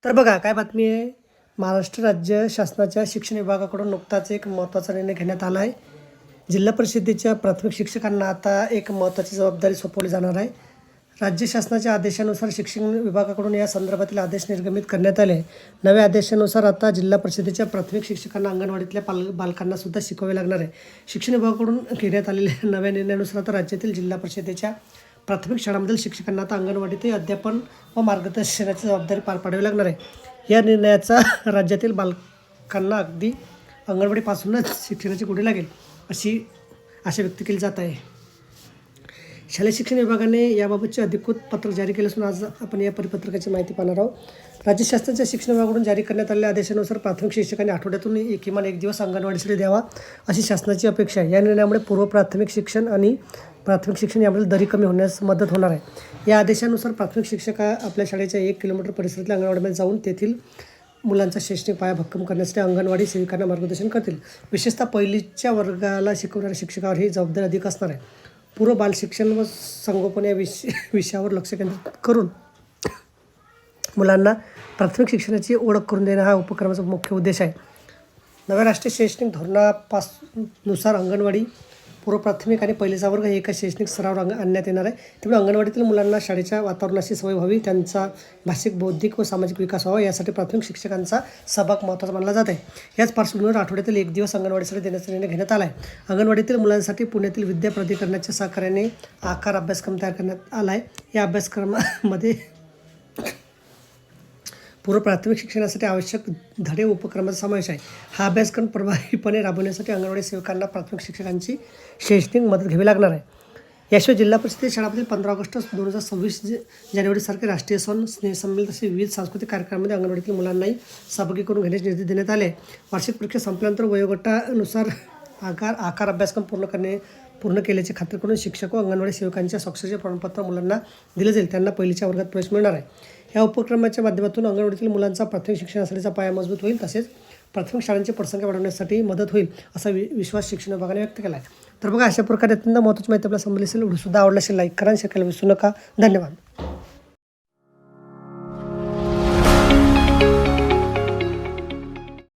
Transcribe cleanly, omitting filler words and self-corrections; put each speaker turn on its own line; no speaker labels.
तर बघा काय बातमी आहे. महाराष्ट्र राज्य शासनाच्या शिक्षण विभागाकडून नुकताच एक महत्त्वाचा निर्णय घेण्यात आला आहे. जिल्हा परिषदेच्या प्राथमिक शिक्षकांना आता एक महत्त्वाची जबाबदारी सोपवली जाणार आहे. राज्य शासनाच्या आदेशानुसार शिक्षण विभागाकडून या संदर्भातील आदेश निर्गमित करण्यात आले. नव्या आदेशानुसार आता जिल्हा परिषदेच्या प्राथमिक शिक्षकांना अंगणवाडीतल्या बालकांना सुद्धा शिकवावे लागणार आहे. शिक्षण विभागाकडून घेण्यात आलेल्या नव्या निर्णयानुसार आता राज्यातील जिल्हा परिषदेच्या प्राथमिक शाळांमधील शिक्षकांना आता अंगणवाडीतही अध्यापन व मार्गदर्शनाची जबाबदारी पार पाडावी लागणार आहे. या निर्णयाचा राज्यातील बालकांना अगदी अंगणवाडीपासूनच शिक्षणाची गोडी लागेल अशी आशा व्यक्त केली जात आहे. शालेय शिक्षण विभागाने याबाबतचे अधिकृत पत्रक जारी केले असून आज आपण या परिपत्रकाची माहिती पाहणार आहोत. राज्य शासनाच्या शिक्षण विभागाकडून जारी करण्यात आलेल्या आदेशानुसार प्राथमिक शिक्षकांनी आठवड्यातून किमान एक दिवस अंगणवाडीसाठी द्यावा अशी शासनाची अपेक्षा आहे. या निर्णयामुळे पूर्व प्राथमिक शिक्षण आणि प्राथमिक शिक्षण यामधील दरी कमी होण्यास मदत होणार आहे. या आदेशानुसार प्राथमिक शिक्षक आपल्या शाळेच्या 1 किलोमीटर परिसरातल्या अंगणवाडीमध्ये जाऊन तेथील मुलांचा शैक्षणिक पाया भक्कम करण्यासाठी अंगणवाडी सेविकांना मार्गदर्शन करतील. विशेषतः पहिलीच्या वर्गाला शिकवणाऱ्या शिक्षकावर ही जबाबदारी अधिक असणार आहे. पूर्व बालशिक्षण व संगोपन या विषयावर लक्ष केंद्रित करून मुलांना प्राथमिक शिक्षणाची ओळख करून देणं हा उपक्रमाचा मुख्य उद्देश आहे. नव्या राष्ट्रीय शैक्षणिक धोरणानुसार अंगणवाडी, पूर्व प्राथमिक आणि पहिलीचा वर्ग हे एका शैक्षणिक स्तरावर आणण्यात येणार आहे. त्यामुळे अंगणवाडीतील मुलांना शाळेच्या वातावरणाची सवय व्हावी, त्यांचा भाषिक, बौद्धिक व सामाजिक विकास व्हावा यासाठी प्राथमिक शिक्षकांचा सहभाग महत्त्वाचा मानला जात आहे. याच पार्श्वभूमीवर आठवड्यातील एक दिवस अंगणवाडीसाठी देण्याचा निर्णय घेण्यात आला आहे. अंगणवाडीतील मुलांसाठी पुण्यातील विद्या प्राधिकरणाच्या सहकार्याने आकार अभ्यासक्रम तयार करण्यात आला आहे. या अभ्यासक्रमामध्ये पूर्व प्राथमिक शिक्षणासाठी आवश्यक धडे उपक्रमाचा समावेश आहे. हा अभ्यासक्रम प्रभावीपणे राबवण्यासाठी अंगणवाडी सेवकांना प्राथमिक शिक्षकांची शैक्षणिक मदत घ्यावी लागणार आहे. याशिवाय जिल्हा परिषद शाळांमधील 15 ऑगस्ट 2026 जानेवारीसारखे राष्ट्रीय सण, स्नेहसंमेलन तसेच विविध सांस्कृतिक कार्यक्रमांमध्ये अंगणवाडीतील मुलांनाही सहभागी करून घेण्याचे निर्देश देण्यात आले. वार्षिक परीक्षा संपल्यानंतर वयोगटानुसार आकार अभ्यासक्रम पूर्ण केल्याची खात्री करून शिक्षक व अंगणवाडी सेवकांच्या स्वाक्षरीचे प्रमाणपत्र मुलांना दिले जाईल. त्यांना पहिलीच्या वर्गात प्रवेश मिळणार आहे. या उपक्रमाच्या माध्यमातून अंगणवाडीतील मुलांचा प्राथमिक शिक्षणासाठीचा पाया मजबूत होईल, तसेच प्राथमिक शाळांची पटसंख्या वाढवण्यासाठी मदत होईल असा विश्वास शिक्षण विभागाने व्यक्त केला आहे. तर बघा, अशा प्रकारे अत्यंत महत्त्वाची माहिती आपल्याला समजली असेल. व्हिडिओ सुद्धा आवडला असेल, लाईक करा, शेअर करायला विसरू नका. धन्यवाद.